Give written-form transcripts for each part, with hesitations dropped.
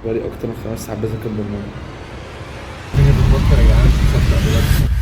بقالي أكتر من 5 ساعات بذاكر برمجة. الدنيا بتمطر يا جدعان، مش مصدق بجد.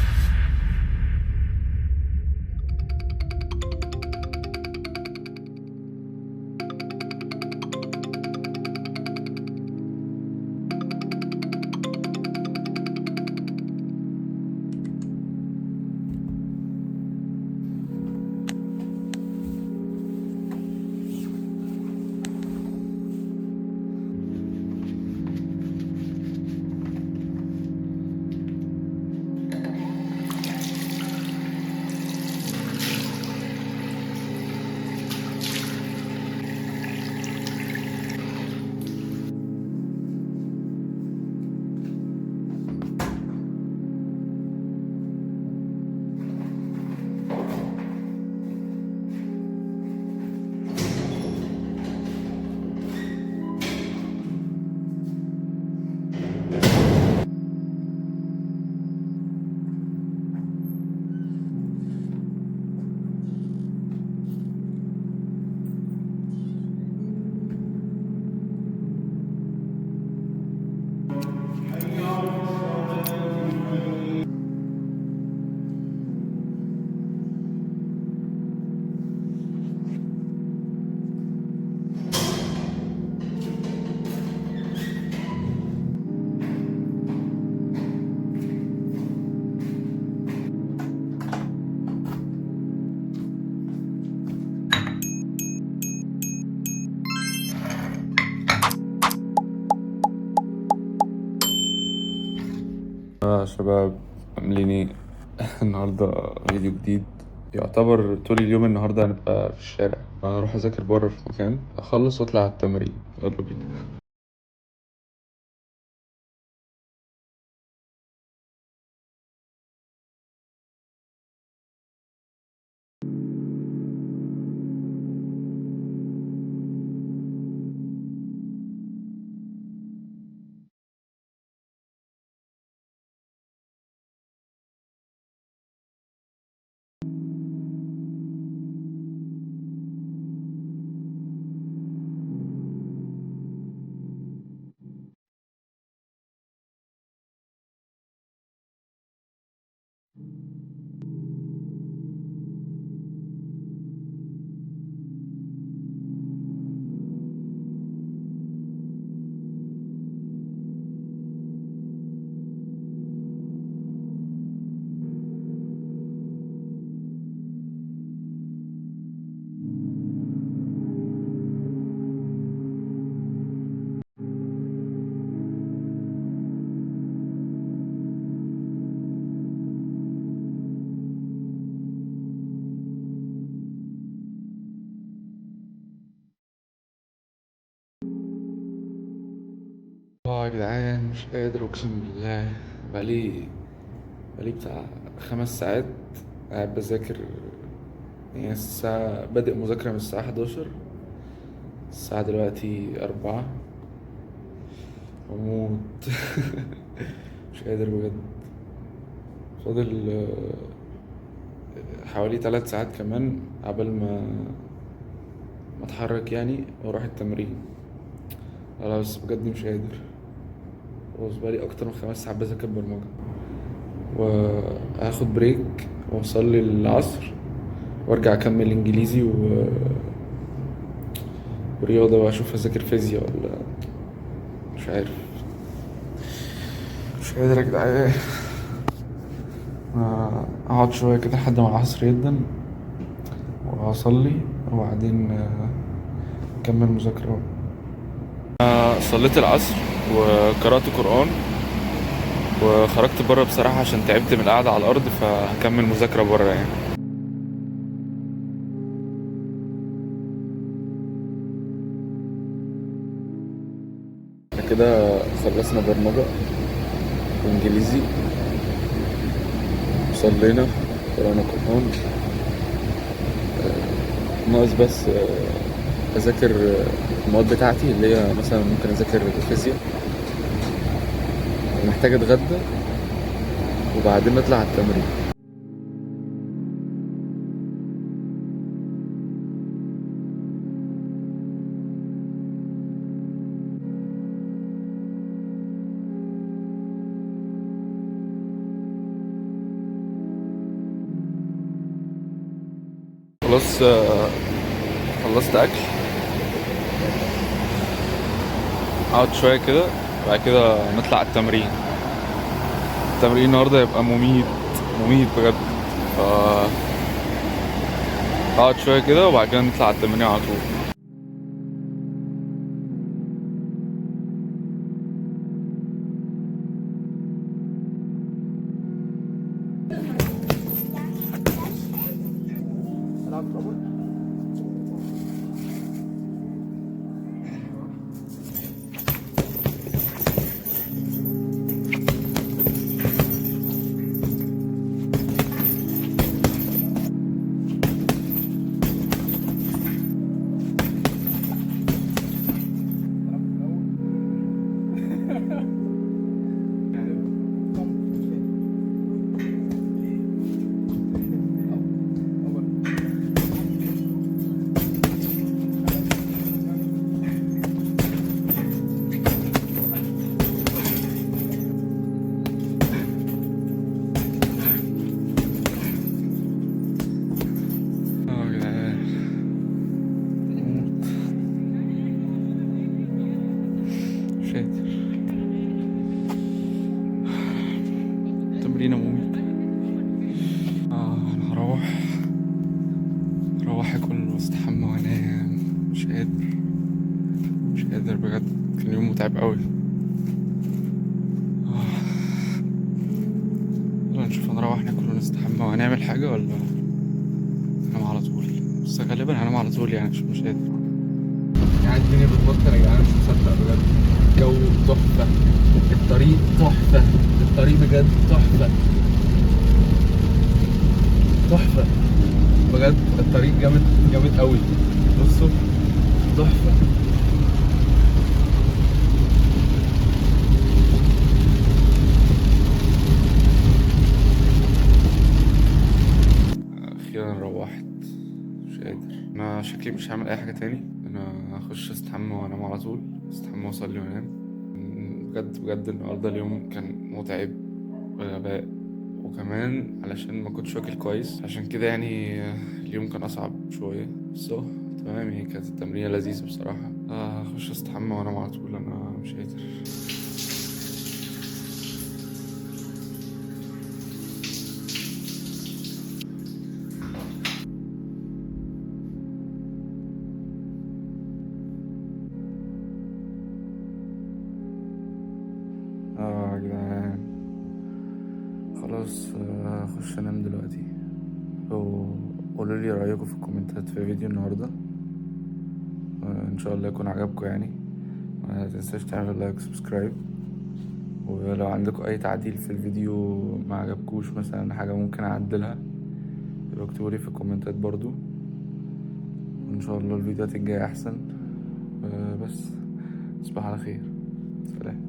شباب، عاملين ايه؟ النهاردة فيديو جديد. يعتبر طول اليوم النهاردة هنبقى في الشارع. أنا أروح أذاكر بره في مكان، أخلص وأطلع على التمرين. يلا بينا. يا جدعان، مش قادر أقسم بالله. بقالي بتاع 5 ساعات قاعد بذاكر. يعني الساعة بادئ مذاكرة من الساعة 11. الساعة دلوقتي 4. أموت. مش قادر بجد. فاضل حوالي 3 ساعات كمان قبل ما اتحرك يعني واروح التمرين. لا بس بجد مش قادر. خلاص بقالي اكتر من 5 ساعات بذاكر برمجة، وهاخد بريك واصلي العصر وارجع اكمل انجليزي ورياضة، واشوف اذاكر فيزياء ولا مش عارف. مش قادر يا جدعان. اقعد شوية كده لحد ما العصر يبدأ وهصلي، وبعدين اكمل مذاكرة. صليت العصر وقرأت قرآن وخرجت بره بصراحة عشان تعبت من القعدة على الأرض، فهكمل مذاكرة بره يعني. احنا كده خلصنا برمجة وإنجليزي، صلينا، قرأنا قرآن. ناقص بس أذاكر المواد بتاعتي اللي هي مثلا ممكن أذاكر الفيزياء، ومحتاج أتغدى وبعدين نطلع على التمرين. خلاص خلصت اكل، اقعد شويه كده بعد كده نطلع على التمرين. التمرين النهارده هيبقى مميت بجد. ف اقعد شويه كده وبعد كده نطلع على التمرين على طول. تمرينة مميتة. انا هروح اكل واستحمى وانام. مش قادر بجد، كان يوم متعب قوي. يلا نشوف هنروح ناكل ونستحمى وهنعمل حاجة ولا هنام على طول. بس غالبا هنام على طول يعني عشان مش قادر. يعني الدنيا بتمطر يا جدعان، مش مصدق بجد. الجو تحفة، الطريق تحفة، الطريق بجد تحفة بجد. الطريق جامد قوي. بصوا تحفة. اخيرا روحت، مش قادر. انا شكلي مش هعمل اي حاجه تاني. انا هخش استحمى وانام على طول، استحمى واصلي وانام. بجد النهارده اليوم كان متعب بغباء، وكمان علشان ما كنتش واكل كويس، عشان كده يعني اليوم كان اصعب شويه. بس تمام يعني، كانت التمرينه لذيذه بصراحه. هخش استحمى وانام على طول، انا مش قادر. يا جدعان خلاص، هخش انام دلوقتي. قولوا لي رايكم في الكومنتات في فيديو النهارده. ان شاء الله يكون عجبكم يعني. ما تنساش تعمل لايك وسبسكرايب. ولو عندكم اي تعديل في الفيديو ما عجبكوش، مثلا حاجه ممكن اعدلها، يبقى اكتبولي في الكومنتات برضو. وان شاء الله الفيديوهات الجايه احسن. بس تصبح على خير. سلام.